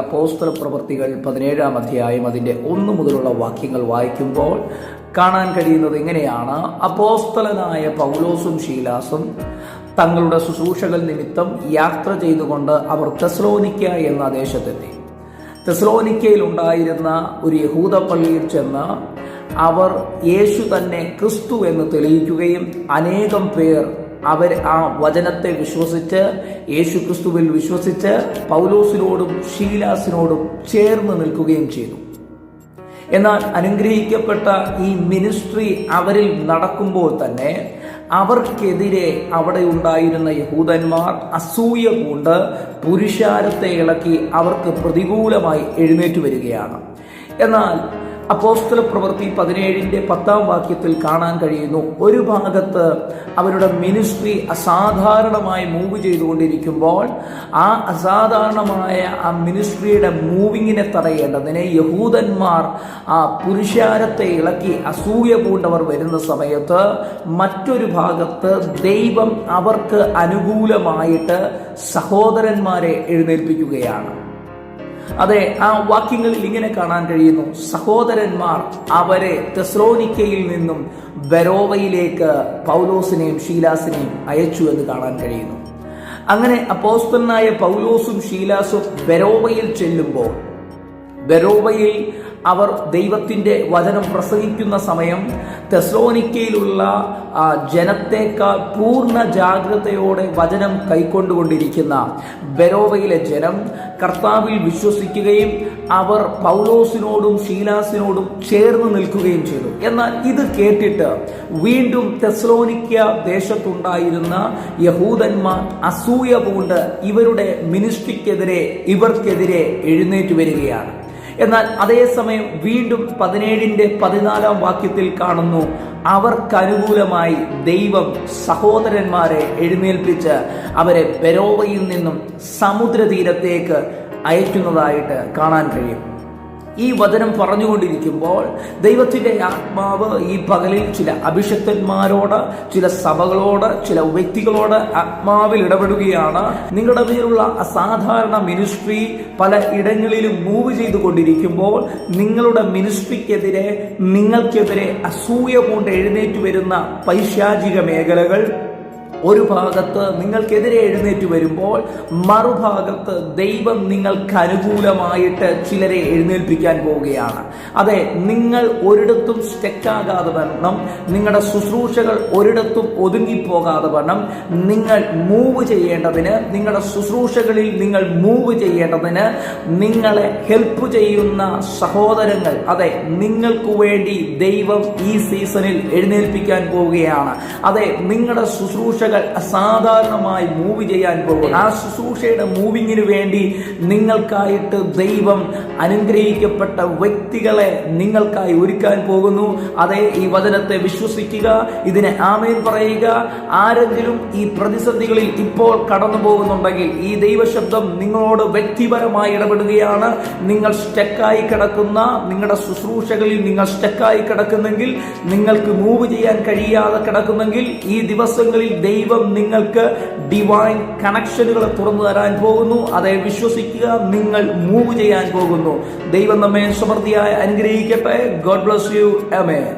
അപ്പോസ്തല പ്രവൃത്തികൾ 17-ാം അധ്യായം അതിൻ്റെ 1 മുതലുള്ള വാക്യങ്ങൾ വായിക്കുമ്പോൾ കാണാൻ കഴിയുന്നത് എങ്ങനെയാണ്? അപ്പോസ്തലനായ പൗലോസും ശീലാസും തങ്ങളുടെ ശുശ്രൂഷകൾ നിമിത്തം യാത്ര ചെയ്തുകൊണ്ട് അവർ തെസ്സലോനിക്ക എന്ന ദേശത്തെത്തി. തെസ്സലോനിക്കയിൽ ഉണ്ടായിരുന്ന ഒരു യഹൂദ പള്ളിയിൽ ചെന്ന് അവർ യേശു തന്നെ ക്രിസ്തു എന്ന് തെളിയിക്കുകയും അനേകം പേർ ആ വചനത്തെ വിശ്വസിച്ച് യേശു ക്രിസ്തുവിൽ വിശ്വസിച്ച് പൗലോസിനോടും ശീലാസിനോടും ചേർന്ന് നിൽക്കുകയും ചെയ്തു. എന്നാൽ അനുഗ്രഹിക്കപ്പെട്ട ഈ മിനിസ്ട്രി അവരിൽ നടക്കുമ്പോൾ തന്നെ അവർക്കെതിരെ അവിടെ ഉണ്ടായിരുന്ന യഹൂദന്മാർ അസൂയ കൊണ്ട് പുരുഷാരത്തെ ഇളക്കി അവർക്ക് പ്രതികൂലമായി എഴുന്നേറ്റ് വരികയാണ്. എന്നാൽ അപ്പോസ്തല പ്രവൃത്തി 17-ന്റെ 10-ാം വാക്യത്തിൽ കാണാൻ കഴിയുന്നു, ഒരു ഭാഗത്ത് അവരുടെ മിനിസ്ട്രി അസാധാരണമായി മൂവ് ചെയ്തുകൊണ്ടിരിക്കുമ്പോൾ ആ അസാധാരണമായ ആ മിനിസ്ട്രിയുടെ മൂവിങ്ങിനെ തടയേണ്ടതിന് യഹൂദന്മാർ ആ പുരുഷാരത്തെ ഇളക്കി അസൂയ പൂണ്ടവർ വരുന്ന സമയത്ത് മറ്റൊരു ഭാഗത്ത് ദൈവം അവർക്ക് അനുകൂലമായിട്ട് സഹോദരന്മാരെ എഴുന്നേൽപ്പിക്കുകയാണ്. അതെ, ആ വാക്യങ്ങളിൽ ഇങ്ങനെ കാണാൻ കഴിയുന്നു, സഹോദരന്മാർ അവരെ തെസ്സലോനിക്കയിൽ നിന്നും ബെരോവയിലേക്ക് പൗലോസിനെയും ശീലാസിനെയും അയച്ചു എന്ന് കാണാൻ കഴിയുന്നു. അങ്ങനെ അപ്പോസ്തലനായ പൗലോസും ശീലാസും ബെരോവയിൽ ചെല്ലുമ്പോൾ ബെരോവയിൽ അവർ ദൈവത്തിൻ്റെ വചനം പ്രസംഗിക്കുന്ന സമയം തെസ്സലോനിക്കയിലുള്ള ജനത്തേക്കാൾ പൂർണ്ണ ജാഗ്രതയോടെ വചനം കൈക്കൊണ്ടുകൊണ്ടിരിക്കുന്ന ബെരോവയിലെ ജനം കർത്താവിൽ വിശ്വസിക്കുകയും അവർ പൗലോസിനോടും ശീലാസിനോടും ചേർന്ന് നിൽക്കുകയും ചെയ്തു. എന്നാൽ ഇത് കേട്ടിട്ട് വീണ്ടും തെസ്സലോനിക്ക ദേശത്തുണ്ടായിരുന്ന യഹൂദന്മാർ അസൂയ പൂണ്ട് ഇവരുടെ മിനിസ്ട്രിക്കെതിരെ ഇവർക്കെതിരെ എഴുന്നേറ്റ് വരികയാണ്. എന്നാൽ അതേസമയം വീണ്ടും 17-ന്റെ 14-ാം വാക്യത്തിൽ കാണുന്നു, അവർക്കനുകൂലമായി ദൈവം സഹോദരന്മാരെ എഴുന്നേൽപ്പിച്ച് അവരെ ബെരോവയിൽ നിന്നും സമുദ്രതീരത്തേക്ക് അയക്കുന്നതായിട്ട് കാണാൻ കഴിയും. ഈ വചനം പറഞ്ഞുകൊണ്ടിരിക്കുമ്പോൾ ദൈവത്തിൻ്റെ ആത്മാവ് ഈ പകലിൽ ചില അഭിഷക്തന്മാരോട്, ചില സഭകളോട്, ചില വ്യക്തികളോട് ആത്മാവിൽ ഇടപെടുകയാണ്. നിങ്ങളുടെ മേലുള്ള അസാധാരണ മിനിസ്ട്രി പല ഇടങ്ങളിലും മൂവ് ചെയ്തുകൊണ്ടിരിക്കുമ്പോൾ നിങ്ങളുടെ മിനിസ്ട്രിക്കെതിരെ നിങ്ങൾക്കെതിരെ അസൂയ കൊണ്ട് എഴുന്നേറ്റ് വരുന്ന പൈശാചിക മേഖലകൾ ഒരു ഭാഗത്ത് നിങ്ങൾക്കെതിരെ എഴുന്നേറ്റ് വരുമ്പോൾ മറുഭാഗത്ത് ദൈവം നിങ്ങൾക്ക് അനുകൂലമായിട്ട് ചിലരെ എഴുന്നേൽപ്പിക്കാൻ പോവുകയാണ്. അതെ, നിങ്ങൾ ഒരിടത്തും സ്റ്റെക്കാകാതെ വണ്ണം, നിങ്ങളുടെ ശുശ്രൂഷകൾ ഒരിടത്തും ഒതുങ്ങിപ്പോകാതെ വണ്ണം നിങ്ങൾ മൂവ് ചെയ്യേണ്ടതിന്, നിങ്ങളുടെ ശുശ്രൂഷകളിൽ നിങ്ങൾ മൂവ് ചെയ്യേണ്ടതിന് നിങ്ങളെ ഹെൽപ്പ് ചെയ്യുന്ന സഹോദരങ്ങൾ, അതെ, നിങ്ങൾക്ക് വേണ്ടി ദൈവം ഈ സീസണിൽ എഴുന്നേൽപ്പിക്കാൻ പോവുകയാണ്. അതെ, നിങ്ങളുടെ ശുശ്രൂഷകൾ അസാധാരണമായി മൂവ് ചെയ്യാൻ പോകുന്നു. ആ ശുശ്രൂഷയുടെ മൂവിങ്ങിന് വേണ്ടി നിങ്ങൾക്കായിട്ട് ദൈവം അനുഗ്രഹിക്കപ്പെട്ട വ്യക്തികളെ നിങ്ങൾക്കായി ഒരുക്കാൻ പോകുന്നു. അതെ, ഈ വചനത്തെ വിശ്വസിക്കുക, ഇതിനെ ആമേൻ പറയുക. ആരെങ്കിലും ഈ പ്രതിസന്ധികളിൽ ഇപ്പോൾ കടന്നു പോകുന്നുണ്ടെങ്കിൽ ഈ ദൈവശബ്ദം നിങ്ങളോട് വ്യക്തിപരമായി ഇടപെടുകയാണ്. നിങ്ങൾ സ്റ്റക്കായി കിടക്കുന്ന, നിങ്ങളുടെ ശുശ്രൂഷകളിൽ നിങ്ങൾ സ്റ്റക്കായി കിടക്കുന്നെങ്കിൽ, നിങ്ങൾക്ക് മൂവ് ചെയ്യാൻ കഴിയാതെ കിടക്കുന്നെങ്കിൽ ഈ ദിവസങ്ങളിൽ ദൈവം നിങ്ങൾക്ക് ഡിവൈൻ കണക്ഷനുകൾ തുറന്നു തരാൻ പോകുന്നു. അതെ, വിശ്വസിക്കുക, നിങ്ങൾ മൂവ് ചെയ്യാൻ പോകുന്നു. ദൈവം നമ്മെ സമൃദ്ധിയായി അനുഗ്രഹിക്കട്ടെ. God bless you. ആമേൻ.